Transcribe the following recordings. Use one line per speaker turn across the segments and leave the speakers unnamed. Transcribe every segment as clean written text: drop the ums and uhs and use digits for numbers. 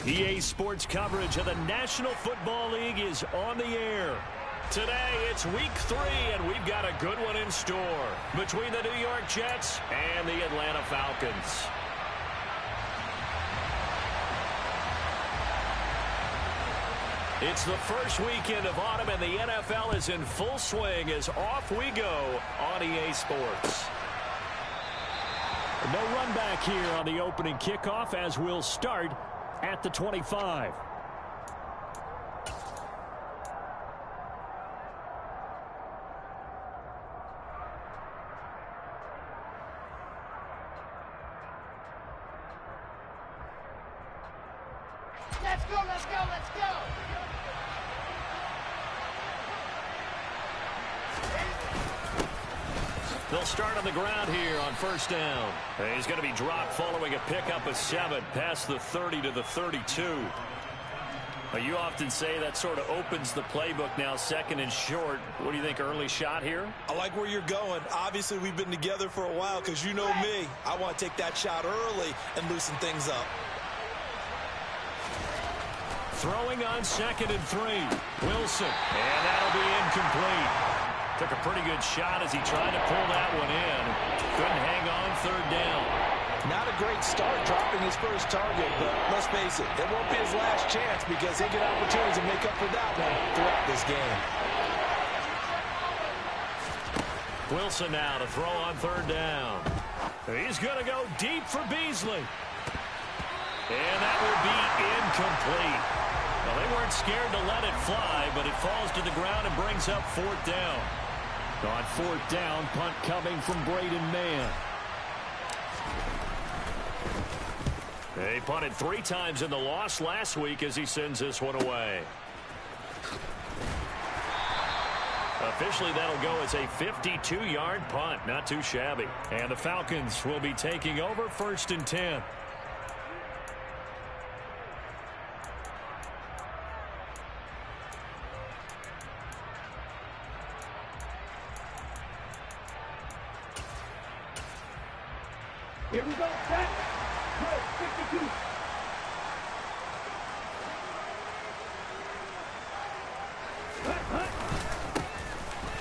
EA Sports coverage of the National Football League is on the air. Today, it's Week 3, and we've got a good one in store between the New York Jets and the Atlanta Falcons. It's the first weekend of autumn, and the NFL is in full swing as off we go on EA Sports. No run back here on the opening kickoff as we'll start at the 25.
Let's go, let's go, let's go!
They'll start on the ground here on first down. He's going to be dropped following a pickup of 7 past the 30 to the 32. You often say that sort of opens the playbook now, second and short. What do you think, early shot here?
I like where you're going. Obviously, we've been together for a while because you know me. I want to take that shot early and loosen things up.
Throwing on 2nd and 3. Wilson, and that'll be incomplete. Took a pretty good shot as he tried to pull that one in. Couldn't hang on 3rd down.
Not a great start dropping his first target, but let's face it, it won't be his last chance because he'll get opportunities to make up for that one throughout this game.
Wilson now to throw on 3rd down. He's going to go deep for Beasley. And that will be incomplete. Well, they weren't scared to let it fly, but it falls to the ground and brings up 4th down. On 4th down, punt coming from Braden Mann. They punted 3 times in the loss last week as he sends this one away. Officially, that'll go as a 52-yard punt. Not too shabby. And the Falcons will be taking over 1st and 10.
Here we go, set, go, 52.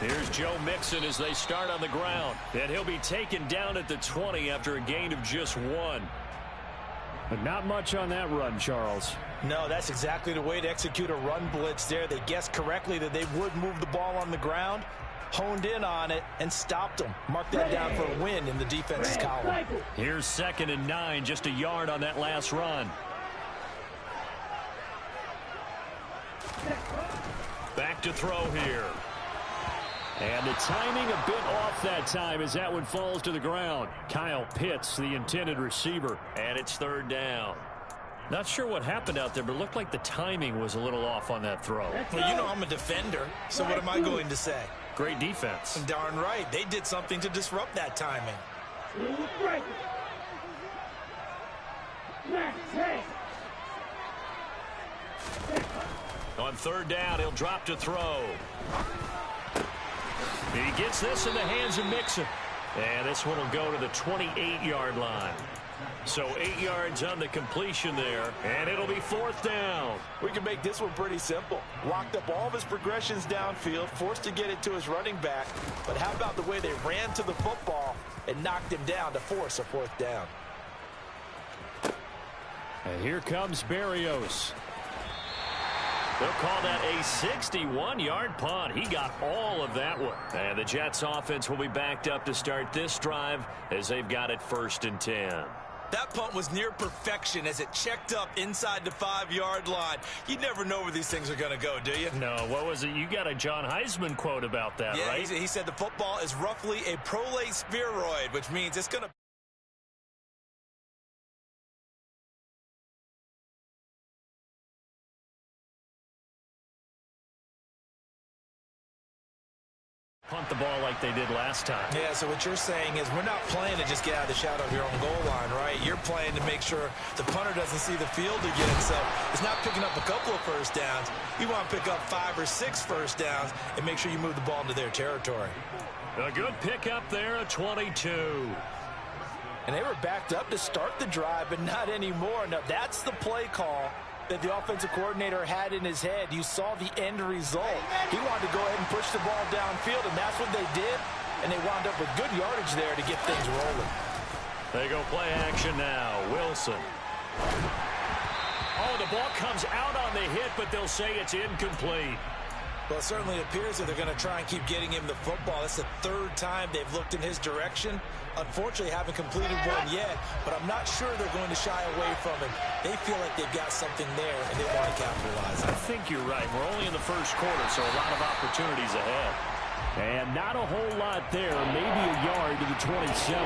Here's Joe Mixon as they start on the ground. And he'll be taken down at the 20 after a gain of just 1. But not much on that run, Charles.
No, that's exactly the way to execute a run blitz there. They guessed correctly that they would move the ball on the ground, honed in on it, and stopped them. Mark that down for a win in the defense's column.
Here's 2nd and 9, just a yard on that last run. Back to throw here. And the timing a bit off that time as that one falls to the ground. Kyle Pitts, the intended receiver, and it's 3rd down. Not sure what happened out there, but it looked like the timing was a little off on that throw.
Well, you know I'm a defender, so what am I going to say?
Great defense.
Darn right. They did something to disrupt that timing.
On 3rd down, he'll drop to throw. He gets this in the hands of Mixon. And this one will go to the 28-yard line. So 8 yards on the completion there, and it'll be 4th down.
We can make this one pretty simple. Locked up all of his progressions downfield, forced to get it to his running back. But how about the way they ran to the football and knocked him down to force a 4th down?
And here comes Berrios. They'll call that a 61-yard punt. He got all of that one. And the Jets offense will be backed up to start this drive as they've got it 1st and 10.
That punt was near perfection as it checked up inside the 5-yard line. You never know where these things are going to go, do you?
No, what was it? You got a John Heisman quote about that,
yeah,
right?
He said the football is roughly a prolate spheroid, which means it's going to...
Punt the ball like they did last time.
Yeah, so what you're saying is we're not playing to just get out of the shadow of your own goal line, right? You're playing to make sure the punter doesn't see the field again. So it's not picking up a couple of 1st downs. You want to pick up 5 or 6 1st downs and make sure you move the ball into their territory.
A good pickup there, a 22.
And they were backed up to start the drive, but not anymore. Now, that's the play call that the offensive coordinator had in his head. You saw the end result. He wanted to go ahead and push the ball downfield, and that's what they did, and they wound up with good yardage there to get things rolling.
They go play action now. Wilson. Oh, the ball comes out on the hit, but they'll say it's incomplete.
Well, it certainly appears that they're going to try and keep getting him the football. That's the third time they've looked in his direction. Unfortunately, haven't completed one yet, but I'm not sure they're going to shy away from him. They feel like they've got something there, and they want to capitalize on it.
I think you're right. We're only in the first quarter, so a lot of opportunities ahead. And not a whole lot there. Maybe a yard to the 27.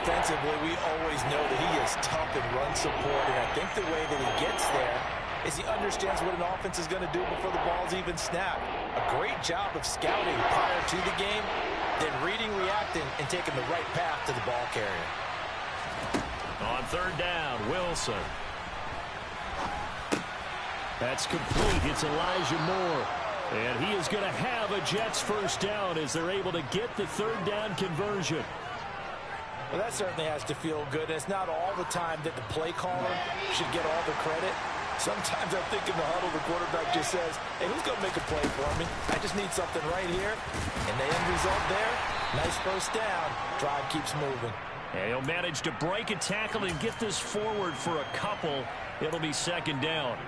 Defensively, we always know that he is tough in run support, and I think the way that he gets there is he understands what an offense is going to do before the ball's even snapped. A great job of scouting prior to the game, then reading, reacting, and taking the right path to the ball carrier.
On third down, Wilson. That's complete. It's Elijah Moore. And he is going to have a Jets first down as they're able to get the third down conversion.
Well, that certainly has to feel good. And it's not all the time that the play caller should get all the credit. Sometimes I think in the huddle, the quarterback just says, hey, who's going to make a play for me? I just need something right here. And the end result there, nice first down. Drive keeps moving.
And he'll manage to break a tackle and get this forward for a couple. It'll be second down.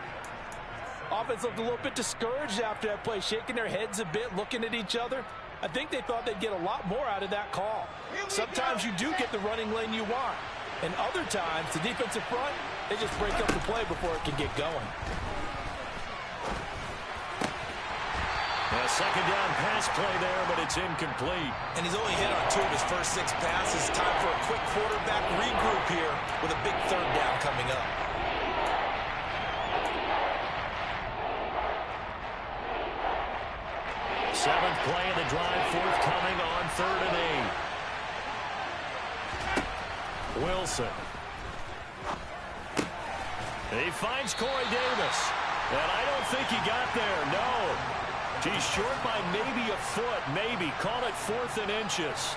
Offense looked a little bit discouraged after that play, shaking their heads a bit, looking at each other. I think they thought they'd get a lot more out of that call. Sometimes you do get the running lane you want. And other times, the defensive front, they just break up the play before it can get going.
A second down pass play there, but it's incomplete.
And he's only hit on 2 of his first 6 passes. Time for a quick quarterback regroup here with a big third down coming up.
Seventh play of the drive, forthcoming on 3rd and 8. Wilson. He finds Corey Davis. And I don't think he got there, no. He's short by maybe a foot, maybe. Call it 4th and inches.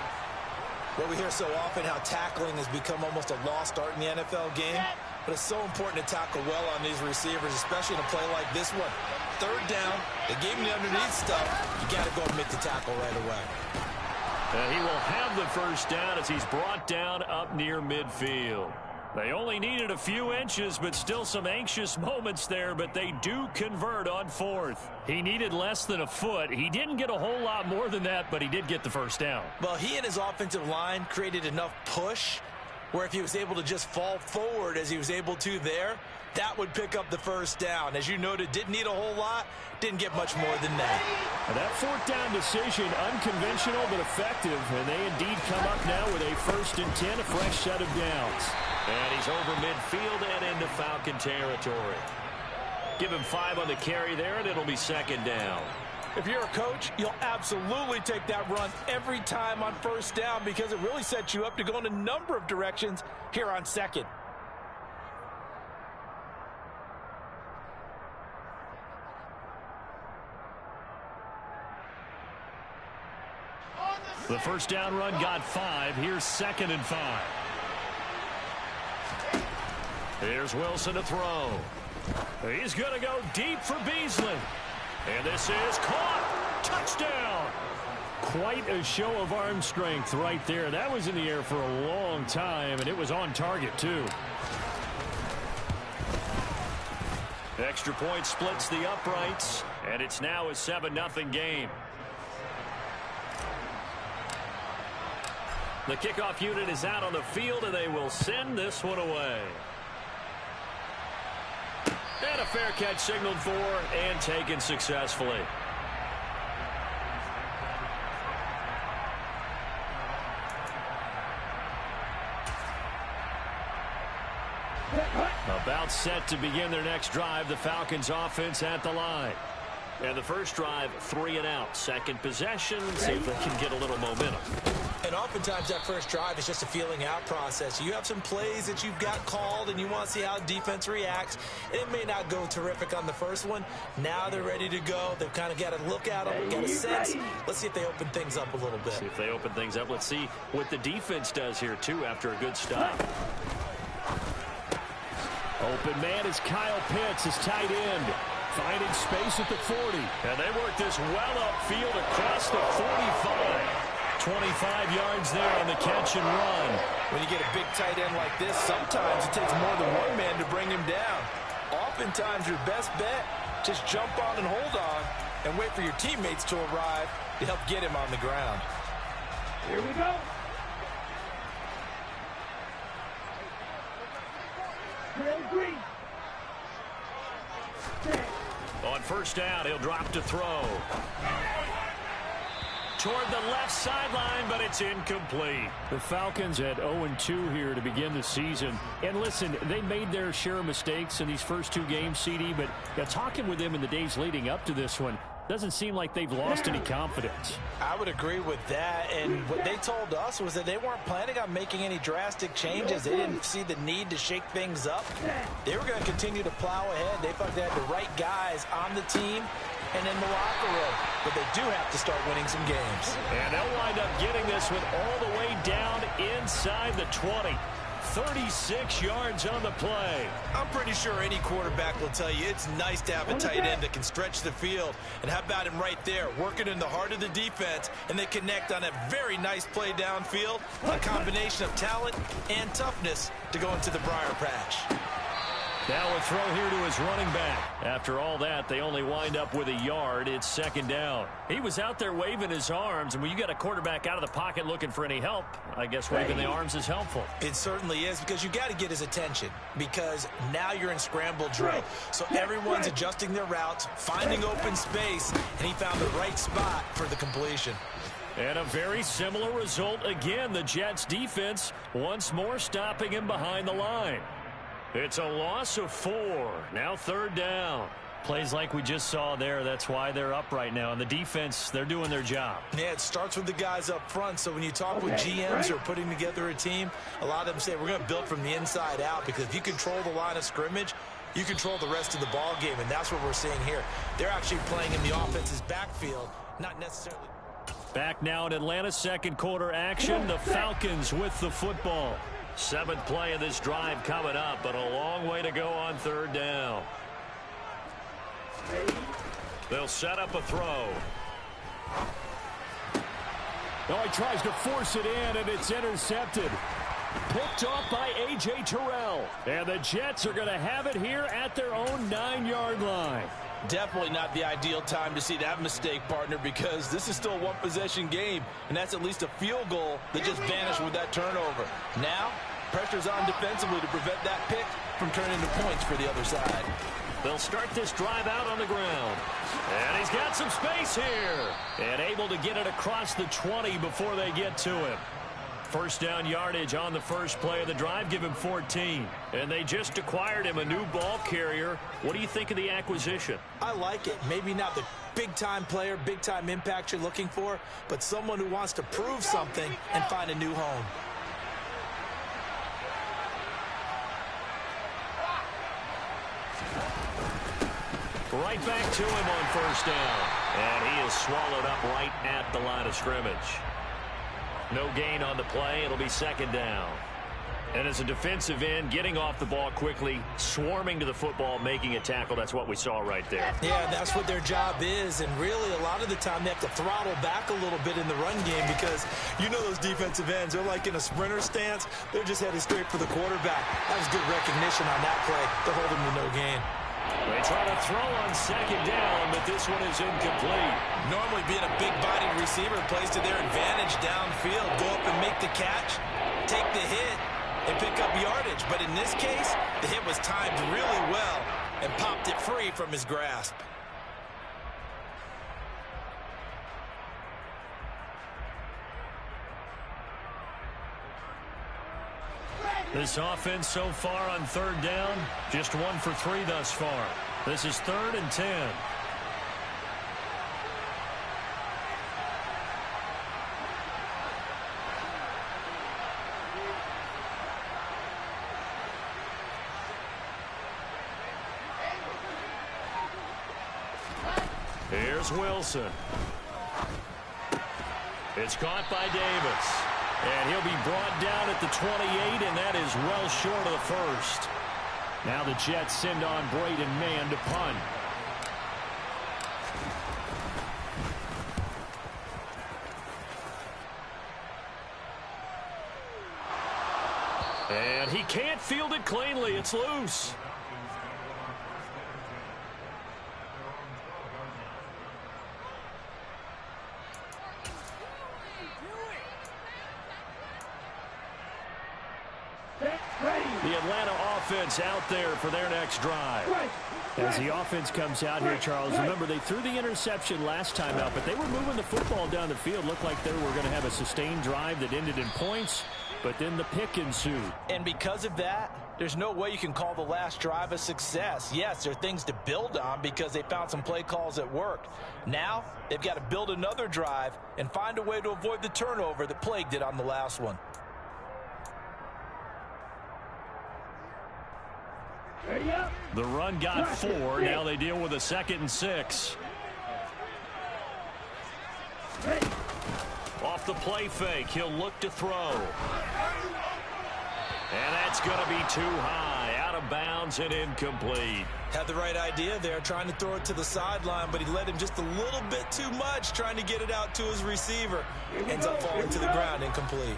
Well, we hear so often how tackling has become almost a lost art in the NFL game. But it's so important to tackle well on these receivers, especially in a play like this one. Third down, they gave him the underneath stuff. You got to go and make the tackle right away.
And he will have the first down as he's brought down up near midfield. They only needed a few inches, but still some anxious moments there, but they do convert on 4th. He needed less than a foot. He didn't get a whole lot more than that, but he did get the first down.
Well, he and his offensive line created enough push where if he was able to just fall forward as he was able to there, that would pick up the first down. As you noted, didn't need a whole lot, didn't get much more than that.
And that 4th down decision, unconventional but effective, and they indeed come up now with a 1st and 10, a fresh set of downs. And he's over midfield and into Falcon territory. Give him 5 on the carry there, and it'll be second down.
If you're a coach, you'll absolutely take that run every time on first down because it really sets you up to go in a number of directions here on second.
The first down run got 5. Here's 2nd and 5. Here's Wilson to throw. He's going to go deep for Beasley. And this is caught. Touchdown. Quite a show of arm strength right there. That was in the air for a long time, and it was on target, too. Extra point splits the uprights, and it's now a 7-0 game. The kickoff unit is out on the field, and they will send this one away. And a fair catch signaled for and taken successfully. About set to begin their next drive, the Falcons offense at the line. And the first drive, 3 and out. Second possession, see if they can get a little momentum.
And oftentimes that first drive is just a feeling out process. You have some plays that you've got called and you want to see how defense reacts. And it may not go terrific on the first one. Now they're ready to go. They've kind of got to look at them, got a sense. Let's see if they open things up a little bit.
See if they open things up. Let's see what the defense does here, too, after a good stop. Open man is Kyle Pitts, his tight end. Finding space at the 40. And they work this well upfield across the 45. 25 yards there on the catch and run.
When you get a big tight end like this, sometimes it takes more than one man to bring him down. Oftentimes your best bet, just jump on and hold on and wait for your teammates to arrive to help get him on the ground.
Here we go. Green.
On first down, he'll drop to throw. Toward the left sideline, but it's incomplete. The Falcons at 0-2 here to begin the season. And listen, they made their share of mistakes in these first two games, CD, but talking with them in the days leading up to this one, doesn't seem like they've lost any confidence.
I would agree with that, and what they told us was that they weren't planning on making any drastic changes. They didn't see the need to shake things up. They were going to continue to plow ahead. They thought they had the right guys on the team and in the locker room, but they do have to start winning some games.
And they'll wind up getting this one all the way down inside the 20. 36 yards on the play.
I'm pretty sure any quarterback will tell you it's nice to have a tight end that can stretch the field. And how about him right there, working in the heart of the defense, and they connect on a very nice play downfield, a combination of talent and toughness to go into the briar patch.
Now a throw here to his running back. After all that, they only wind up with a yard. It's second down. He was out there waving his arms, and when you got a quarterback out of the pocket looking for any help, I guess waving the arms is helpful.
It certainly is, because you got to get his attention, because now you're in scramble drill. So everyone's adjusting their routes, finding open space, and he found the right spot for the completion.
And a very similar result again. The Jets defense once more stopping him behind the line. It's a loss of 4. Now third down. Plays like we just saw there. That's why they're up right now. And the defense, they're doing their job.
Yeah, it starts with the guys up front. So when you talk with GMs who are putting together a team, a lot of them say we're going to build from the inside out, because if you control the line of scrimmage, you control the rest of the ball game. And that's what we're seeing here. They're actually playing in the offense's backfield, not necessarily.
Back now in Atlanta's second quarter action. The Falcons with the football. 7th play of this drive coming up, but a long way to go on third down. They'll set up a throw.
Now he tries to force it in, and it's intercepted. Picked off by A.J. Terrell. And the Jets are going to have it here at their own 9-yard line.
Definitely not the ideal time to see that mistake, partner, because this is still a one-possession game, and that's at least a field goal that just vanished with that turnover. Now, pressure's on defensively to prevent that pick from turning into points for the other side.
They'll start this drive out on the ground. And he's got some space here. And able to get it across the 20 before they get to him. First down yardage on the first play of the drive. Give him 14. And they just acquired him a new ball carrier. What do you think of the acquisition?
I like it. Maybe not the big-time player, big-time impact you're looking for, but someone who wants to prove something and find a new home.
Right back to him on first down. And he is swallowed up right at the line of scrimmage. No gain on the play. It'll be second down. And as a defensive end, getting off the ball quickly, swarming to the football, making a tackle, that's what we saw right there.
Yeah, that's what their job is, and really a lot of the time they have to throttle back a little bit in the run game, because you know those defensive ends, they're like in a sprinter stance. They're just headed straight for the quarterback. That was good recognition on that play to hold him to no gain.
They try to throw on second down, but this one is incomplete.
Normally being a big-bodied receiver plays to their advantage downfield. Go up and make the catch, take the hit, and pick up yardage. But in this case, the hit was timed really well and popped it free from his grasp.
This offense so far on third down, just 1 for 3 thus far. This is 3rd and 10. Here's Wilson. It's caught by Davis. And he'll be brought down at the 28, and that is well short of the first.
Now the Jets send on Braden Mann to punt. And he can't field it cleanly. It's loose. The Atlanta offense out there for their next drive. As the offense comes out here, Charles, remember they threw the interception last time out, but they were moving the football down the field. Looked like they were going to have a sustained drive that ended in points, but then the pick ensued.
And because of that, there's no way you can call the last drive a success. Yes, there are things to build on because they found some play calls that worked. Now, they've got to build another drive and find a way to avoid the turnover that plagued it on the last one.
The run got 4. Now they deal with a 2nd and 6. Off the play fake, he'll look to throw. And that's going to be too high, out of bounds and incomplete.
Had the right idea there, trying to throw it to the sideline, but he led him just a little bit too much, trying to get it out to his receiver. Ends up falling to the ground, incomplete.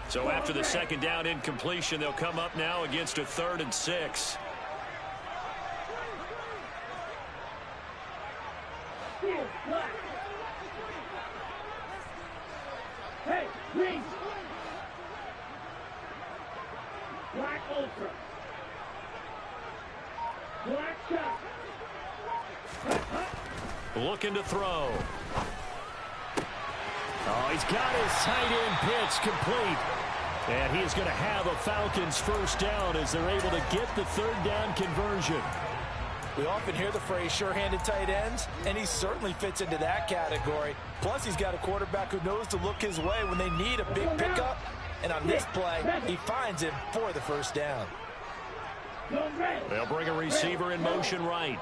So after the 2nd down incompletion, they'll come up now against a 3rd and 6.
Hey, green. Black ultra. Black shot.
Looking to throw. Oh, he's got his tight end pitch complete. And he is going to have a Falcons 1st down as they're able to get the 3rd down conversion.
We often hear the phrase sure-handed tight ends, and he certainly fits into that category. Plus, he's got a quarterback who knows to look his way when they need a big pickup. And on this play, he finds him for the 1st down.
They'll bring a receiver in motion right.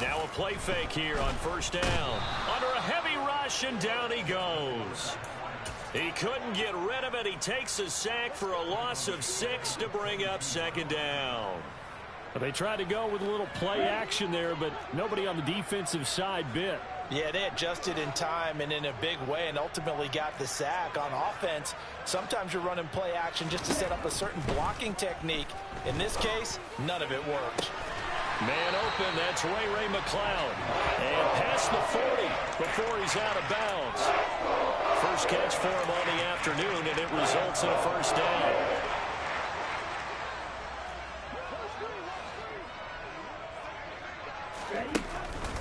Now a play fake here on 1st down. Under a heavy rush, and down he goes. He couldn't get rid of it. He takes a sack for a loss of 6 to bring up 2nd down. They tried to go with a little play action there, but nobody on the defensive side bit.
Yeah, they adjusted in time and in a big way and ultimately got the sack. On offense, sometimes you're running play action just to set up a certain blocking technique. In this case, none of it worked.
Man open, that's Ray McLeod. And past the 40 before he's out of bounds. First catch for him on the afternoon, and it results in a 1st down.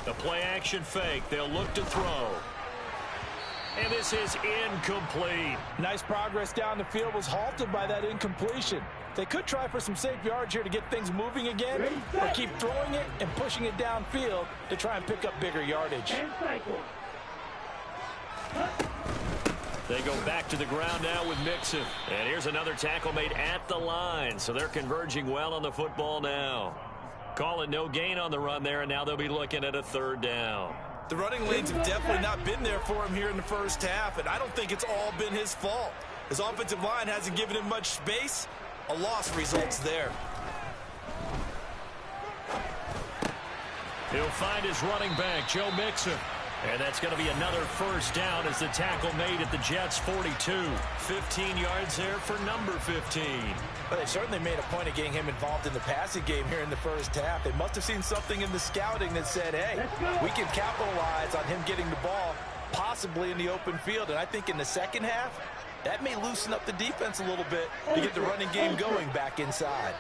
The play action fake. They'll look to throw. And this is incomplete.
Nice progress down the field was halted by that incompletion. They could try for some safe yards here to get things moving again, or keep throwing it and pushing it downfield to try and pick up bigger yardage.
They go back to the ground now with Mixon. And here's another tackle made at the line, so they're converging well on the football now. Call it no gain on the run there, and now they'll be looking at a 3rd down.
The running lanes have definitely not been there for him here in the 1st half, and I don't think it's all been his fault. His offensive line hasn't given him much space. A loss results there.
He'll find his running back, Joe Mixon. And that's going to be another 1st down as the tackle made at the Jets' 42. 15 yards there for number 15.
Well, they certainly made a point of getting him involved in the passing game here in the 1st half. They must have seen something in the scouting that said, hey, we can capitalize on him getting the ball, possibly in the open field. And I think in the 2nd half, that may loosen up the defense a little bit to get the running game going back inside.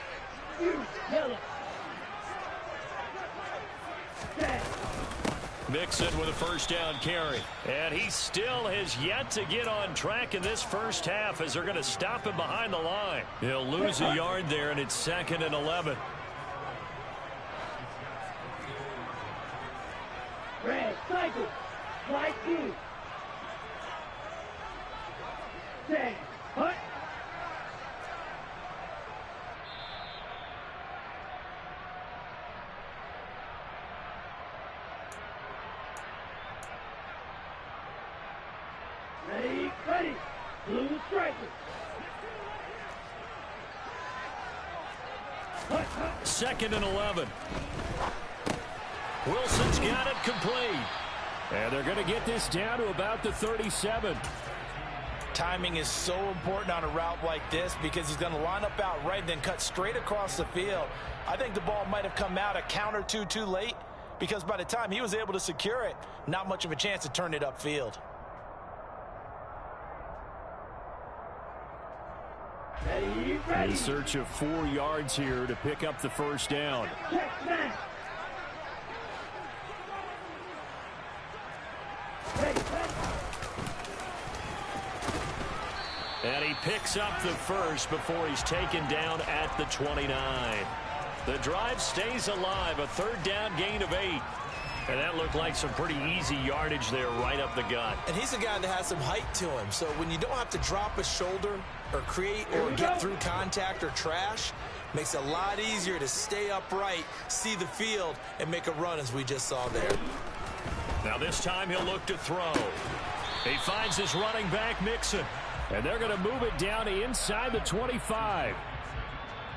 Mixon with a 1st down carry. And he still has yet to get on track in this 1st half as they're going to stop him behind the line. He'll lose a yard there, and it's 2nd and 11.
Red, cycle, light blue. Say, hut. Ready, ready. Blue striker.
2nd and 11. Wilson's got it complete. And they're going to get this down to about the 37.
Timing is so important on a route like this because he's going to line up out right and then cut straight across the field. I think the ball might have come out a count or two too late because by the time he was able to secure it, not much of a chance to turn it upfield.
In search of 4 yards here to pick up the first down. And he picks up the first before he's taken down at the 29. The drive stays alive, a 3rd down gain of 8. And that looked like some pretty easy yardage there right up the gut.
And he's a guy that has some height to him. So when you don't have to drop a shoulder or create or get through contact or trash, makes it a lot easier to stay upright, see the field, and make a run as we just saw there.
Now this time he'll look to throw. He finds his running back, Mixon. And they're going to move it down to inside the 25.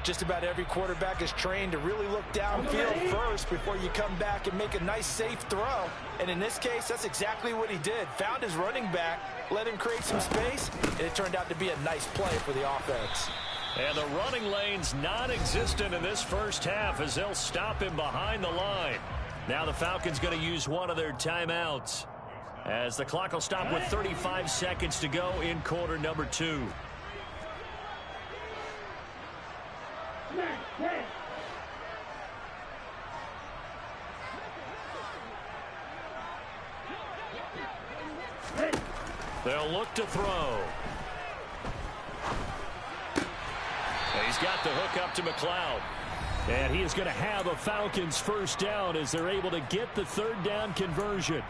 Just about every quarterback is trained to really look downfield first before you come back and make a nice, safe throw. And in this case, that's exactly what he did. Found his running back, let him create some space, and it turned out to be a nice play for the offense.
And the running lane's non-existent in this first half as they'll stop him behind the line. Now the Falcons going to use one of their timeouts as the clock will stop with 35 seconds to go in quarter number 2. They'll look to throw. And he's got the hook up to McLeod. And he is going to have a Falcons first down as they're able to get the 3rd down conversion.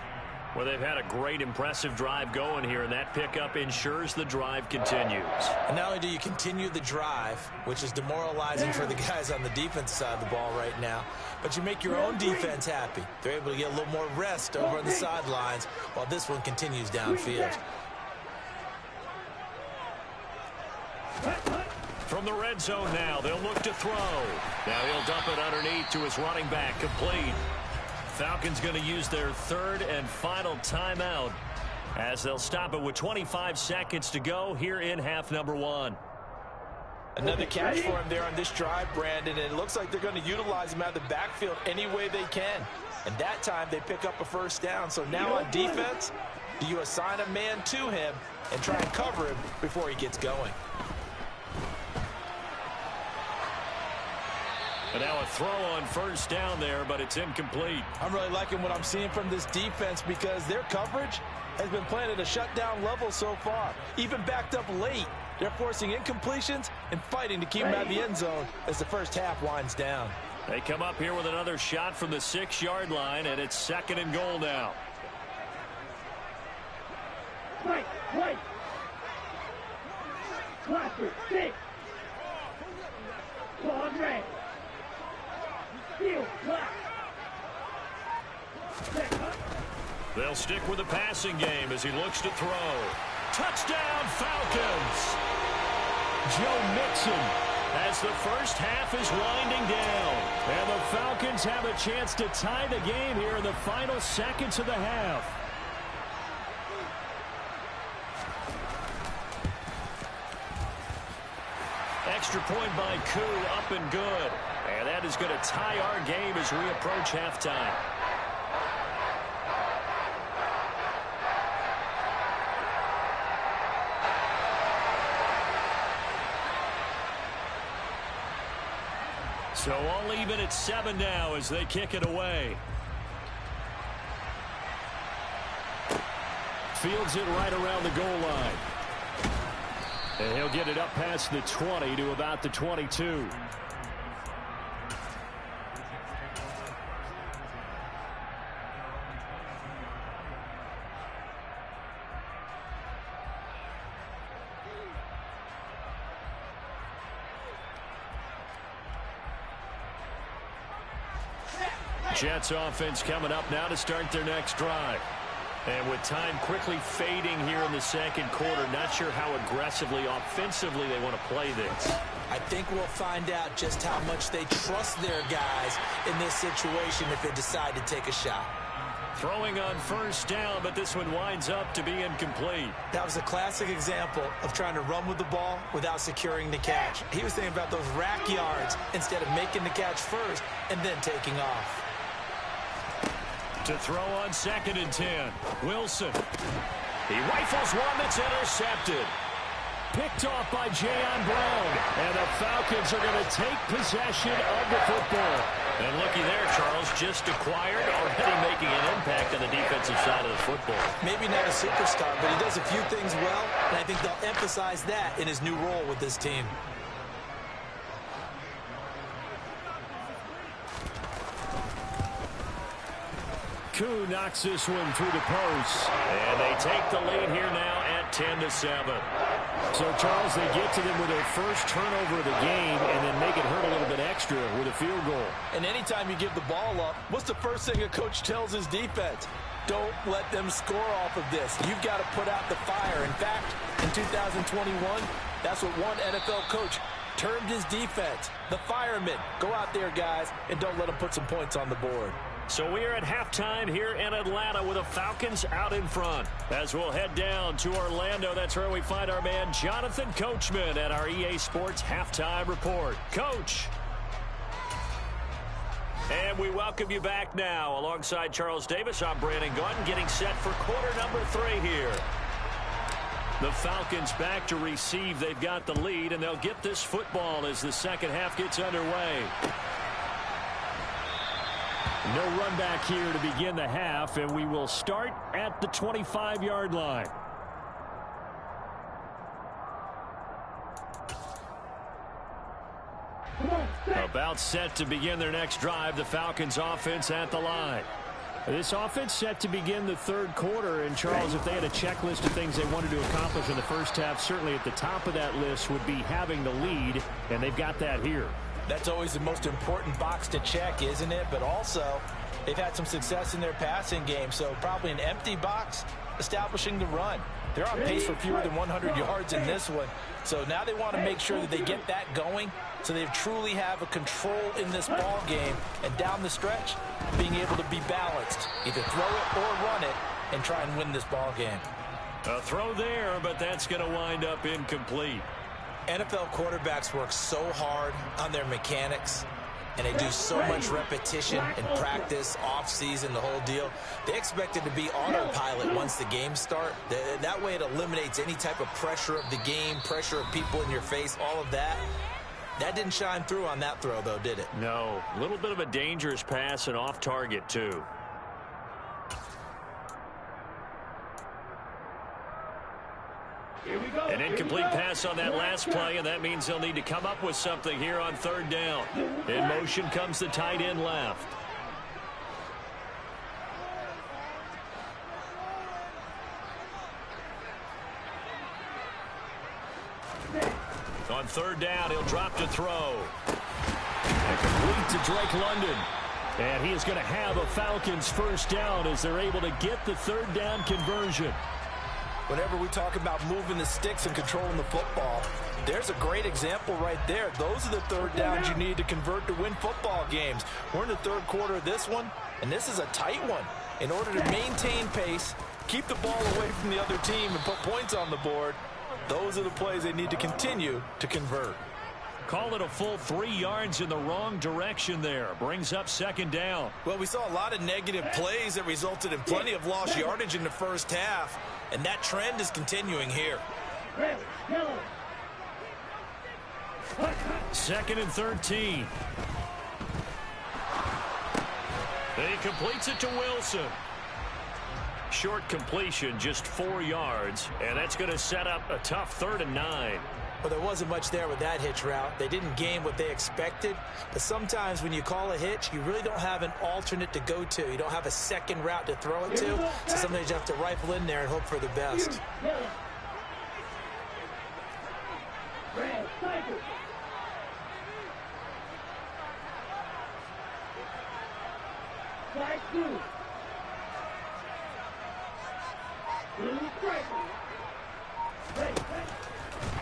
Well, they've had a great, impressive drive going here, and that pickup ensures the drive continues.
And not only do you continue the drive, which is demoralizing for the guys on the defense side of the ball right now, but you make your own defense happy. They're able to get a little more rest over on the sidelines while this one continues downfield.
From the red zone now, they'll look to throw. Now he'll dump it underneath to his running back, complete. Falcons going to use their 3rd and final timeout as they'll stop it with 25 seconds to go here in half number 1.
Another catch for him there on this drive, Brandon, and it looks like they're going to utilize him out of the backfield any way they can. And that time they pick up a first down. So now on defense, do you assign a man to him and try and cover him before he gets going?
And now a throw on first down there, but it's incomplete.
I'm really liking what I'm seeing from this defense because their coverage has been playing at a shutdown level so far. Even backed up late, they're forcing incompletions and fighting to keep them out of the end zone as the first half winds down.
They come up here with another shot from the 6-yard line, and it's 2nd and goal now.
Right. Cluster, 6. Claude red.
They'll stick with the passing game as he looks to throw. Touchdown, Falcons! Joe Mixon as the first half is winding down. And the Falcons have a chance to tie the game here in the final seconds of the half. Extra point by Koo, up and good. And that is going to tie our game as we approach halftime. So all even at 7 now as they kick it away. Fields it right around the goal line. And he'll get it up past the 20 to about the 22. Jets offense coming up now to start their next drive. And with time quickly fading here in the second quarter, not sure how aggressively, offensively they want to play this.
I think we'll find out just how much they trust their guys in this situation if they decide to take a shot.
Throwing on first down, but this one winds up to be incomplete.
That was a classic example of trying to run with the ball without securing the catch. He was thinking about those rack yards instead of making the catch first and then taking off.
To throw on 2nd and 10. Wilson. He rifles one that's intercepted. Picked off by Jayon Brown. And the Falcons are going to take possession of the football. And looky there, Charles, just acquired, already making an impact on the defensive side of the football.
Maybe not a superstar, but he does a few things well, and I think they'll emphasize that in his new role with this team.
Koo knocks this one through the post. And they take the lead here now at 10-7. So, Charles, they get to them with their first turnover of the game and then make it hurt a little bit extra with a field goal.
And anytime you give the ball up, what's the first thing a coach tells his defense? Don't let them score off of this. You've got to put out the fire. In fact, in 2021, that's what one NFL coach termed his defense. The firemen. Go out there, guys, and don't let them put some points on the board.
So we are at halftime here in Atlanta with the Falcons out in front. As we'll head down to Orlando, that's where we find our man Jonathan Coachman at our EA Sports Halftime Report. Coach. And we welcome you back now. Alongside Charles Davis, I'm Brandon Gunn, getting set for quarter number 3 here. The Falcons back to receive. They've got the lead, and they'll get this football as the second half gets underway. No run back here to begin the half, and we will start at the 25-yard line. About set to begin their next drive, the Falcons offense at the line. This offense set to begin the third quarter, and Charles, if they had a checklist of things they wanted to accomplish in the first half, certainly at the top of that list would be having the lead, and they've got that here.
That's always the most important box to check, isn't it? But also, they've had some success in their passing game, so probably an empty box establishing the run. They're on pace for fewer than 100 yards in this one, so now they want to make sure that they get that going so they truly have a control in this ball game, and down the stretch, being able to be balanced, either throw it or run it, and try and win this ball game.
A throw there, but that's going to wind up incomplete.
NFL quarterbacks work so hard on their mechanics, and they do so much repetition in practice, off-season, the whole deal. They expect it to be autopilot once the games start. That way it eliminates any type of pressure of the game, pressure of people in your face, all of that. That didn't shine through on that throw, though, did it?
No. A little bit of a dangerous pass and off target, too. An incomplete pass on that last play, and that means they'll need to come up with something here on third down. In motion comes the tight end left. On third down, he'll drop to throw. And complete to Drake London. And he is going to have a Falcons first down as they're able to get the third down conversion.
Whenever we talk about moving the sticks and controlling the football, there's a great example right there. Those are the third downs you need to convert to win football games. We're in the third quarter of this one, and this is a tight one. In order to maintain pace, keep the ball away from the other team, and put points on the board, those are the plays they need to continue to convert.
Call it a full 3 yards in the wrong direction there. Brings up second down.
Well, we saw a lot of negative plays that resulted in plenty of lost yardage in the first half, and that trend is continuing here.
Second and 13. He completes it to Wilson. Short completion, just 4 yards, and that's going to set up a tough 3rd and 9.
Well, there wasn't much there with that hitch route. They didn't gain what they expected. But sometimes when you call a hitch, you really don't have an alternate to go to. You don't have a second route to throw it to. So sometimes you have to rifle in there and hope for the best.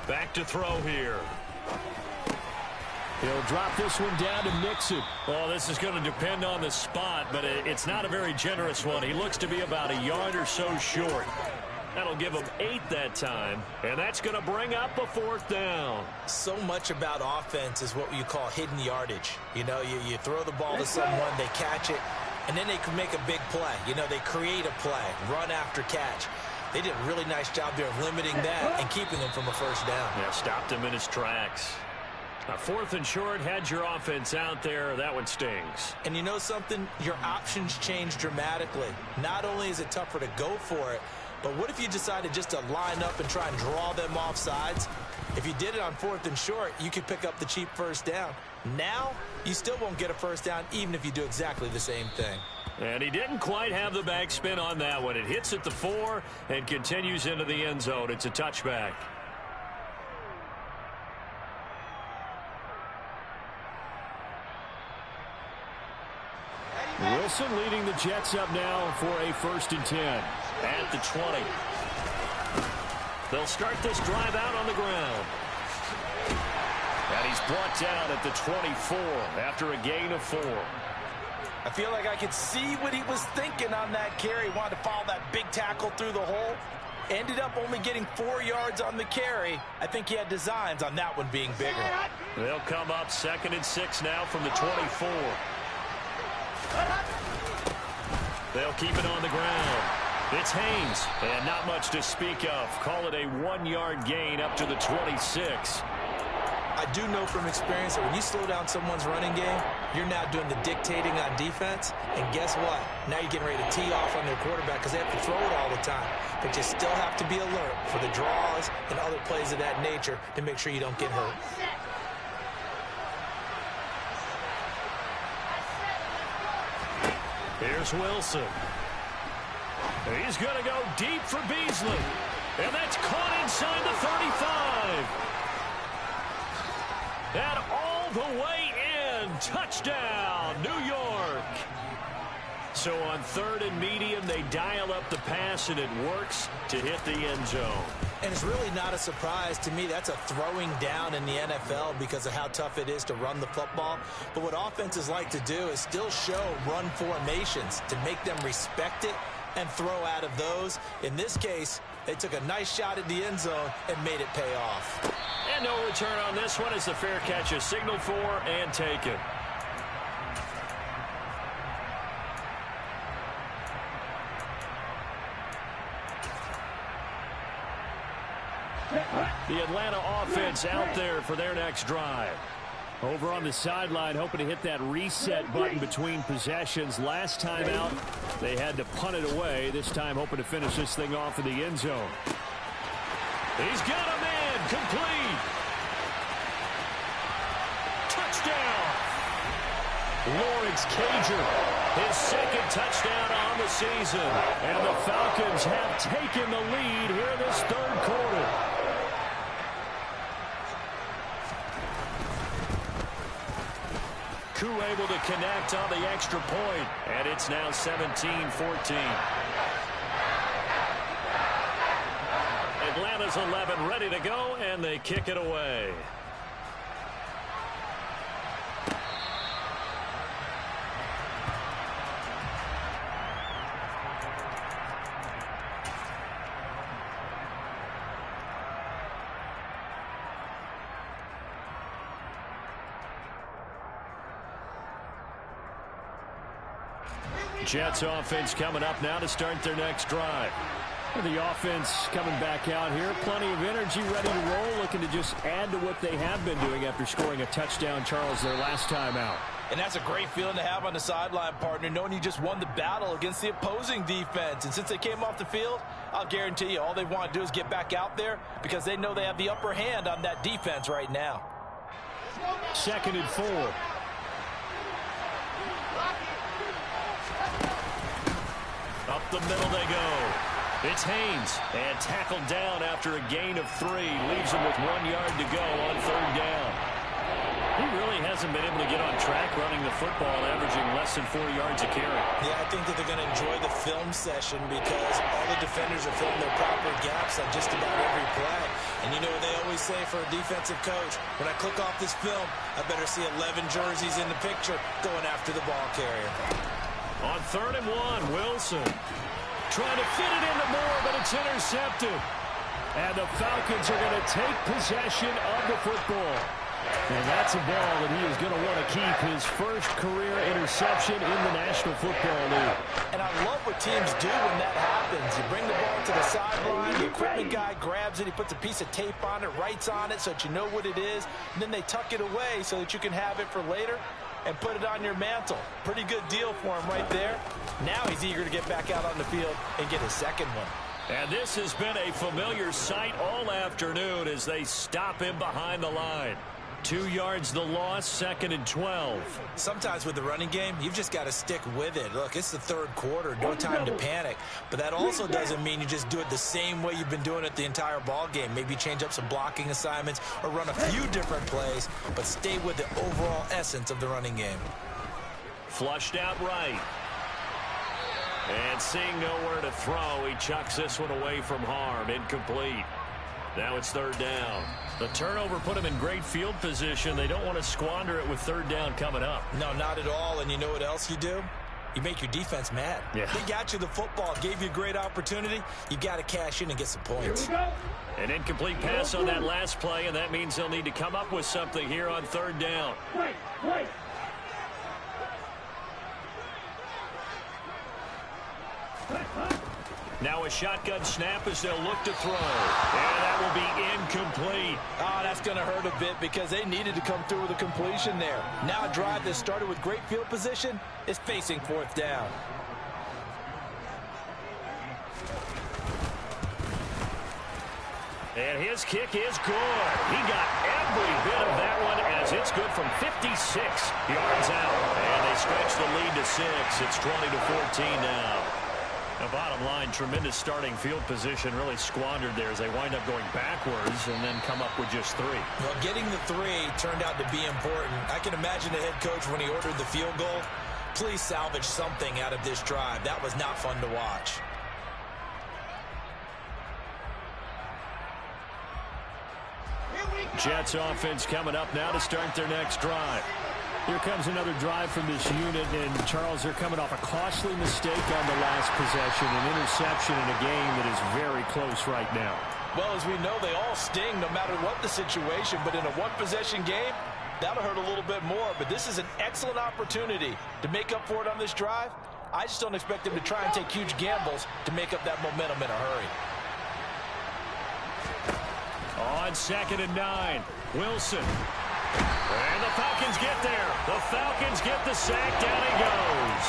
Back to throw here.
He'll drop this one down to Nixon.
Well, this is going to depend on the spot, but it's not a very generous one. He looks to be about a yard or so short. That'll give him 8 that time, and that's going to bring up a 4th down.
So much about offense is what you call hidden yardage. You know, you throw the ball to someone, they catch it, and then they can make a big play. You know, they create a play, run after catch. They did a really nice job there of limiting that and keeping him from a 1st down.
Yeah, stopped him in his tracks. A 4th and short, had your offense out there. That one stings.
And you know something? Your options change dramatically. Not only is it tougher to go for it, but what if you decided just to line up and try and draw them off sides? If you did it on 4th and short, you could pick up the cheap 1st down. Now, you still won't get a 1st down even if you do exactly the same thing.
And he didn't quite have the backspin on that one. It hits at the 4 and continues into the end zone. It's a touchback.
Wilson leading the Jets up now for a 1st and 10.
At the 20. They'll start this drive out on the ground. And he's brought down at the 24 after a gain of 4.
I feel like I could see what he was thinking on that carry. Wanted to follow that big tackle through the hole. Ended up only getting 4 yards on the carry. I think he had designs on that one being bigger.
They'll come up 2nd and 6 now from the 24. They'll keep it on the ground. It's Haynes, and not much to speak of. Call it a 1-yard gain up to the 26.
I do know from experience that when you slow down someone's running game, you're now doing the dictating on defense. And guess what? Now you're getting ready to tee off on their quarterback because they have to throw it all the time. But you still have to be alert for the draws and other plays of that nature to make sure you don't get hurt.
Here's Wilson. He's going to go deep for Beasley. And that's caught inside the 35. And all the way in. Touchdown, New York. So on 3rd and medium, they dial up the pass, and it works to hit the end zone.
And it's really not a surprise to me. That's a throwing down in the NFL because of how tough it is to run the football. But what offenses like to do is still show run formations to make them respect it and throw out of those. In this case, they took a nice shot at the end zone and made it pay off.
And no return on this one as the fair catch is signaled for and taken. The Atlanta offense out there for their next drive.
Over on the sideline, hoping to hit that reset button between possessions. Last time out, they had to punt it away. This time, hoping to finish this thing off in the end zone.
He's got a man complete. Touchdown. Lawrence Cager, his 2nd touchdown on the season. And the Falcons have taken the lead here this 3rd quarter. Koo able to connect on the extra point, and it's now 17-14. Atlanta's 11 ready to go, and they kick it away. Jets offense coming up now to start their next drive.
The offense coming back out here. Plenty of energy, ready to roll, looking to just add to what they have been doing after scoring a touchdown, Charles, their last time out.
And that's a great feeling to have on the sideline, partner, knowing you just won the battle against the opposing defense. And since they came off the field, I'll guarantee you all they want to do is get back out there because they know they have the upper hand on that defense right now.
2nd and 4.
Up the middle they go. It's Haynes, and tackled down after a gain of 3. Leaves him with 1 yard to go on 3rd down. He really hasn't been able to get on track running the football, averaging less than 4 yards a carry.
Yeah, I think that they're going to enjoy the film session because all the defenders are filling their proper gaps on just about every play. And you know what they always say for a defensive coach? When I click off this film, I better see 11 jerseys in the picture going after the ball carrier.
On 3rd and 1, Wilson trying to fit it into Moore, but it's intercepted. And the Falcons are going to take possession of the football. And that's a ball that he is going to want to keep, his first career interception in the National Football League.
And I love what teams do when that happens. You bring the ball to the sideline, the equipment guy grabs it, he puts a piece of tape on it, writes on it so that you know what it is, and then they tuck it away so that you can have it for later and put it on your mantle. Pretty good deal for him right there. Now he's eager to get back out on the field and get his second one.
And this has been a familiar sight all afternoon as they stop him behind the line. 2 yards the loss, 2nd and 12.
Sometimes with the running game, you've just got to stick with it. Look, it's the 3rd quarter, no time to panic. But that also doesn't mean you just do it the same way you've been doing it the entire ball game. Maybe change up some blocking assignments or run a few different plays, but stay with the overall essence of the running game.
Flushed out right. And seeing nowhere to throw, he chucks this one away from harm. Incomplete. Now it's 3rd down. The turnover put him in great field position. They don't want to squander it with 3rd down coming up.
No, not at all. And you know what else you do? You make your defense mad.
Yeah.
They got you the football, gave you a great opportunity. You got to cash in and get some points.
An incomplete pass on that last play, and that means they'll need to come up with something here on 3rd down.
Right.
Now a shotgun snap as they'll look to throw. And that will be incomplete.
Oh, that's going to hurt a bit because they needed to come through with a completion there. Now a drive that started with great field position is facing 4th down.
And his kick is good. He got every bit of that one as it's good from 56 yards out. And they stretch the lead to 6. It's 20-14 now. The bottom line, tremendous starting field position, really squandered there as they wind up going backwards and then come up with just 3.
Well, getting the 3 turned out to be important. I can imagine the head coach when he ordered the field goal. Please salvage something out of this drive. That was not fun to watch.
Jets offense coming up now to start their next drive. Here comes another drive from this unit, and Charles, they're coming off a costly mistake on the last possession, an interception in a game that is very close right now.
Well, as we know, they all sting no matter what the situation, but in a one-possession game, that'll hurt a little bit more, but this is an excellent opportunity to make up for it on this drive. I just don't expect them to try and take huge gambles to make up that momentum in a hurry.
On 2nd and 9, Wilson. And the Falcons get there. The Falcons get the sack. Down he goes.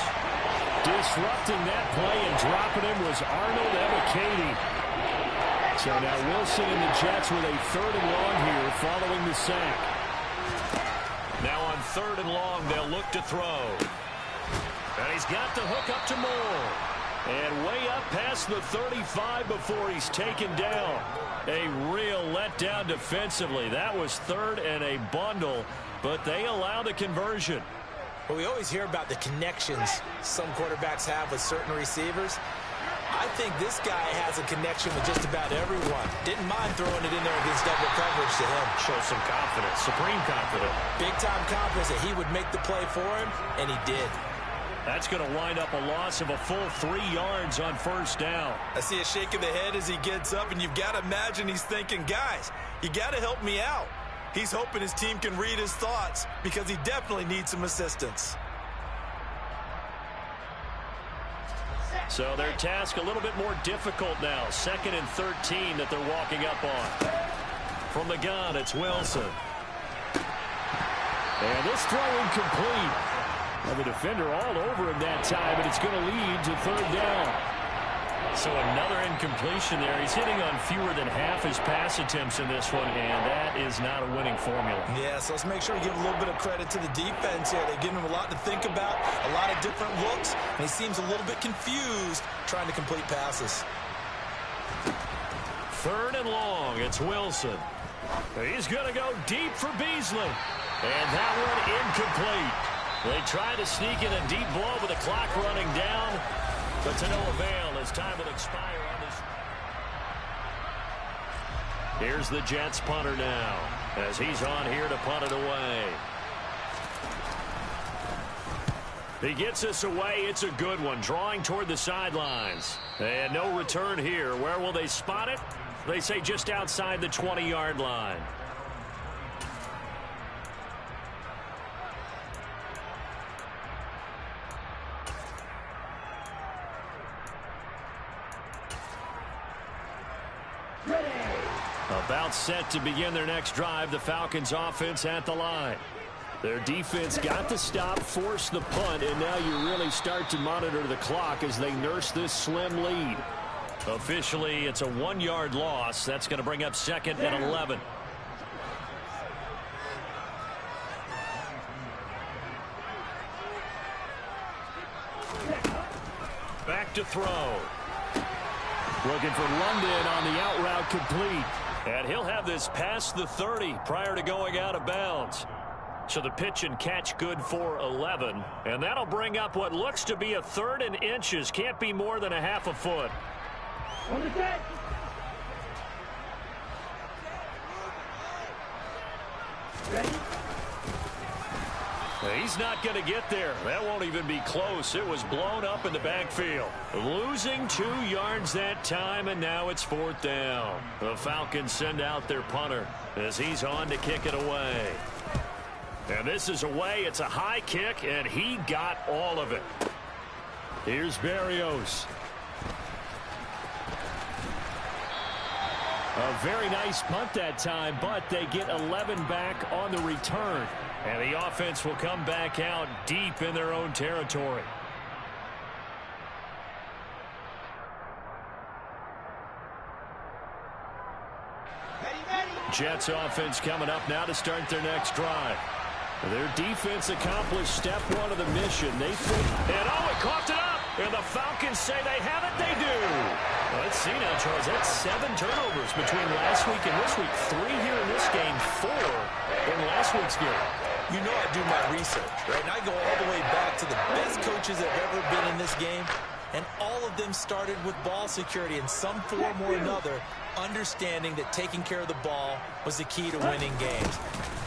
Disrupting that play and dropping him was Arnold Ebiketie. So now Wilson and the Jets with a 3rd and long here following the sack. Now on 3rd and long, they'll look to throw. And he's got the hook up to Moore. And way up past the 35 before he's taken down. A real letdown defensively. That was 3rd and a bundle, but they allow the conversion.
Well, we always hear about the connections some quarterbacks have with certain receivers. I think this guy has a connection with just about everyone. Didn't mind throwing it in there against double coverage to him.
Shows some confidence, supreme confidence.
Big-time confidence that he would make the play for him, and he did.
That's going to wind up a loss of a full 3 yards on 1st down.
I see a shake of the head as he gets up, and you've got to imagine he's thinking, guys, you got to help me out. He's hoping his team can read his thoughts because he definitely needs some assistance.
So their task a little bit more difficult now. 2nd and 13 that they're walking up on. From the gun, it's Wilson. And this throw incomplete. And the defender all over him that time, and it's going to lead to 3rd down. So another incompletion there. He's hitting on fewer than half his pass attempts in this one, and that is not a winning formula.
Yeah, so let's make sure we give a little bit of credit to the defense here. They've given him a lot to think about, a lot of different looks, and he seems a little bit confused trying to complete passes.
3rd and long, it's Wilson. He's going to go deep for Beasley. And that one incomplete. They try to sneak in a deep ball with the clock running down. But to no avail as time will expire on this. Here's the Jets punter now as he's on here to punt it away. He gets us away. It's a good one. Drawing toward the sidelines. And no return here. Where will they spot it? They say just outside the 20-yard line. About set to begin their next drive. The Falcons offense at the line. Their defense got the stop, forced the punt, and now you really start to monitor the clock as they nurse this slim lead. Officially, it's a 1-yard loss. That's going to bring up 2nd and 11. Back to throw. Looking for London on the out route complete. And he'll have this past the 30 prior to going out of bounds. So the pitch and catch good for 11. And that'll bring up what looks to be a 3rd and inches. Can't be more than a half a foot.
On the set. Ready?
He's not going to get there. That won't even be close. It was blown up in the backfield. Losing 2 yards that time, and now it's 4th down. The Falcons send out their punter as he's on to kick it away. And this is away. It's a high kick, and he got all of it. Here's Berrios. A very nice punt that time, but they get 11 back on the return. And the offense will come back out deep in their own territory. Jets offense coming up now to start their next drive. Their defense accomplished step 1 of the mission. They think, and it coughed it up. And the Falcons say they have it. They do. Well, let's see now, Charles. That's 7 turnovers between last week and this week. 3 here in this game, 4 in last week's game.
You know I do my research, right? And I go all the way back to the best coaches that have ever been in this game. And all of them started with ball security in some form or another, understanding that taking care of the ball was the key to winning games.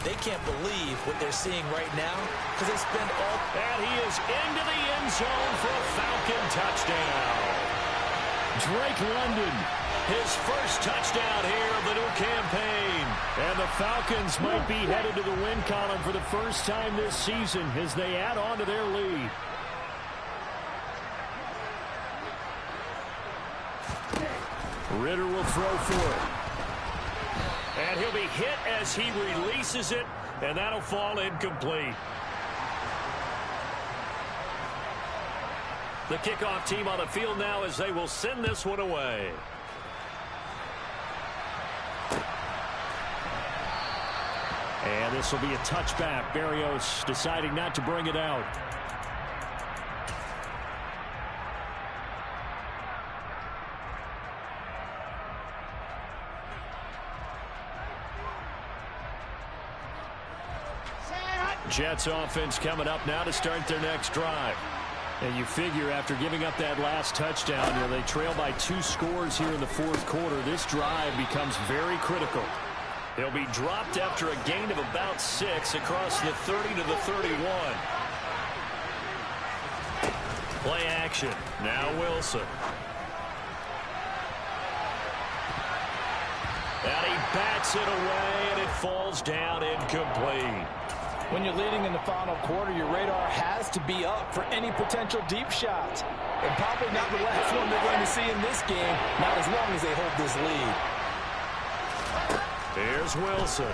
They can't believe what they're seeing right now because they spend all...
And he is into the end zone for a Falcon touchdown. Drake London, his first touchdown here of the new campaign. And the Falcons might be headed to the win column for the first time this season as they add on to their lead. Ritter will throw for it. And he'll be hit as he releases it, and that'll fall incomplete. The kickoff team on the field now as they will send this one away. And this will be a touchback. Berrios deciding not to bring it out. Jets offense coming up now to start their next drive. And you figure after giving up that last touchdown, they trail by 2 scores here in the 4th quarter. This drive becomes very critical. They'll be dropped after a gain of about 6 across the 30 to the 31. Play action. Now Wilson. And he bats it away, and it falls down incomplete.
When you're leading in the final quarter, your radar has to be up for any potential deep shots. And probably not the last one they're going to see in this game, not as long as they hold this lead.
Here's Wilson.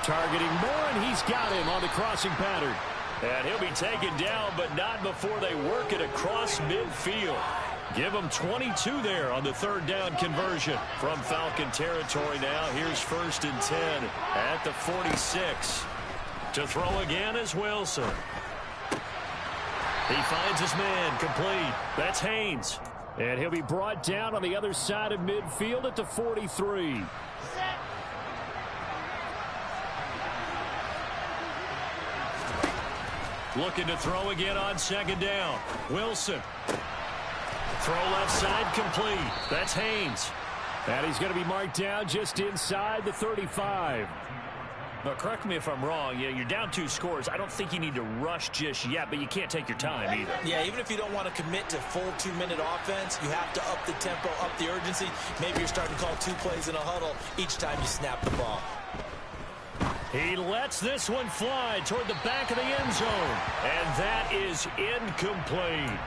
Targeting Moore, and he's got him on the crossing pattern. And he'll be taken down, but not before they work it across midfield. Give them 22 there on the 3rd down conversion from Falcon territory now. Here's 1st and 10 at the 46. To throw again is Wilson. He finds his man complete. That's Haynes. And he'll be brought down on the other side of midfield at the 43. Looking to throw again on second down. Wilson. Throw left side complete. That's Haynes. And he's going to be marked down just inside the 35. Now, correct me if I'm wrong. You're down 2 scores. I don't think you need to rush just yet, but you can't take your time either.
Yeah, even if you don't want to commit to full 2-minute offense, you have to up the tempo, up the urgency. Maybe you're starting to call 2 plays in a huddle each time you snap the ball.
He lets this one fly toward the back of the end zone. And that is incomplete.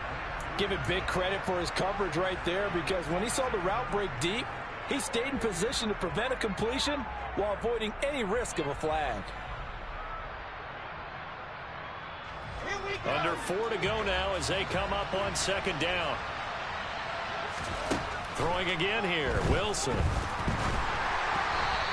Give it big credit for his coverage right there, because when he saw the route break deep, he stayed in position to prevent a completion while avoiding any risk of a flag.
Under 4 to go now as they come up on second down. Throwing again here, Wilson.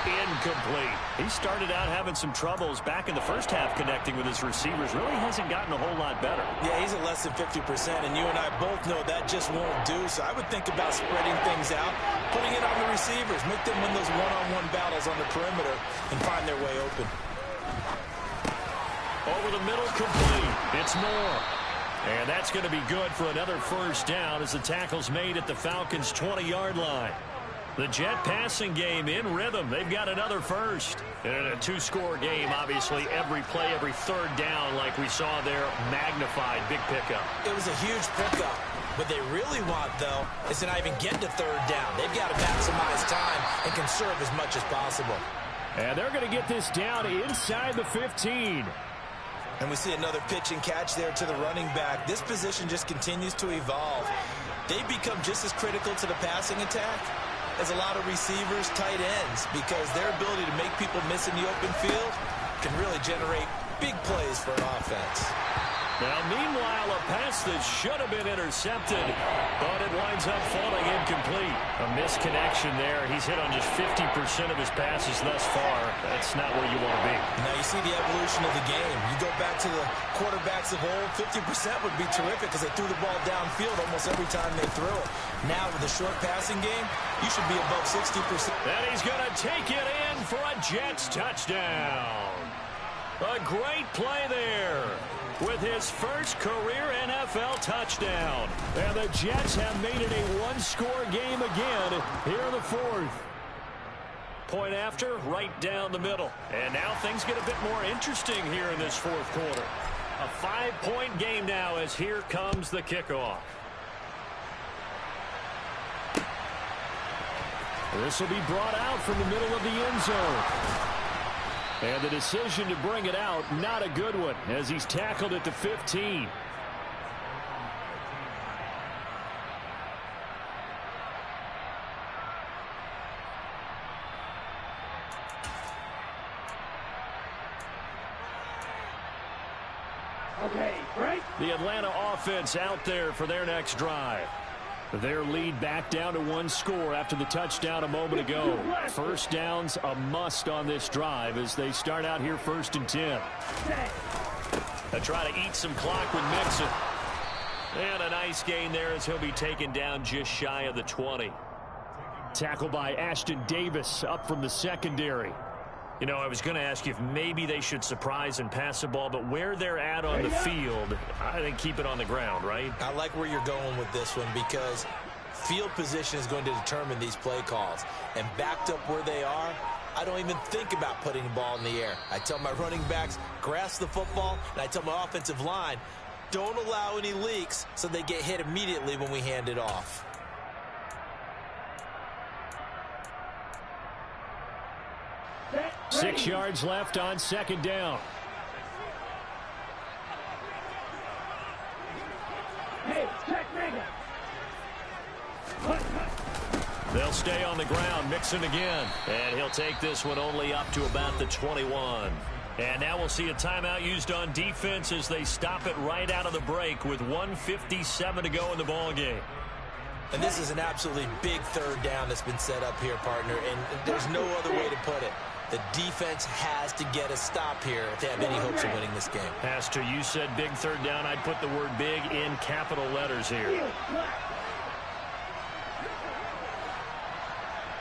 Incomplete. He started out having some troubles back in the first half connecting with his receivers. Really hasn't gotten a whole lot better.
Yeah, he's at less than 50%, and you and I both know that just won't do. So I would think about spreading things out, putting it on the receivers, make them win those one-on-one battles on the perimeter and find their way open.
Over the middle, complete. It's Moore. And that's going to be good for another first down as the tackle's made at the Falcons' 20-yard line. The Jet passing game in rhythm. They've got another first. And in a 2-score game, obviously, every play, every third down, like we saw there, magnified. Big pickup.
It was a huge pickup. What they really want, though, is to not even get to third down. They've got to maximize time and conserve as much as possible.
And they're going to get this down inside the 15.
And we see another pitch and catch there to the running back. This position just continues to evolve. They become just as critical to the passing attack as a lot of receivers, tight ends, because their ability to make people miss in the open field can really generate big plays for an offense.
Now, meanwhile, a pass that should have been intercepted, but it winds up falling incomplete. A misconnection there. He's hit on just 50% of his passes thus far. That's not where you want to be.
Now, you see the evolution of the game. You go back to the quarterbacks of old, 50% would be terrific because they threw the ball downfield almost every time they threw it. Now, with the short passing game, you should be above 60%.
And he's going to take it in for a Jets touchdown. A great play there with his first career NFL touchdown. And the Jets have made it a 1-score game again here in the 4th. Point after, right down the middle. And now things get a bit more interesting here in this 4th quarter. A 5-point game now as here comes the kickoff. This will be brought out from the middle of the end zone. And the decision to bring it out, not a good one, as he's tackled at the 15.
Okay, break.
The Atlanta offense out there for their next drive. Their lead back down to 1 score after the touchdown a moment ago. First down's a must on this drive as they start out here 1st and 10. They try to eat some clock with Mixon. And a nice gain there as he'll be taken down just shy of the 20. Tackled by Ashton Davis up from the secondary. You know, I was going to ask you if maybe they should surprise and pass the ball, but where they're at on the field, I think keep it on the ground, right?
I like where you're going with this one because field position is going to determine these play calls. And backed up where they are, I don't even think about putting the ball in the air. I tell my running backs, grasp the football, and I tell my offensive line, don't allow any leaks so they get hit immediately when we hand it off.
Set,
6 yards left on second down.
Hey, check nigga.
They'll stay on the ground, Mixon again. And he'll take this one only up to about the 21. And now we'll see a timeout used on defense as they stop it right out of the break with 1:57 to go in the ballgame.
And this is an absolutely big third down that's been set up here, partner, and there's no other way to put it. The defense has to get a stop here if they have any hopes of winning this game.
Pastor, you said big third down. I'd put the word big in capital letters here.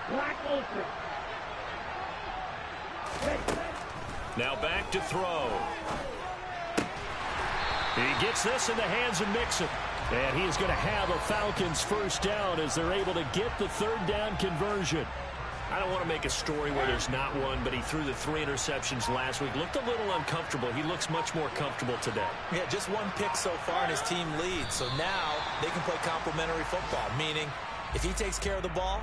Black ultra.
Now back to throw. He gets this in the hands of Mixon. And he is going to have a Falcons first down as they're able to get the third down conversion. I don't want to make a story where there's not one, but he threw the 3 interceptions last week. Looked a little uncomfortable. He looks much more comfortable today.
Yeah, just 1 pick so far and his team leads. So now they can play complementary football, meaning if he takes care of the ball,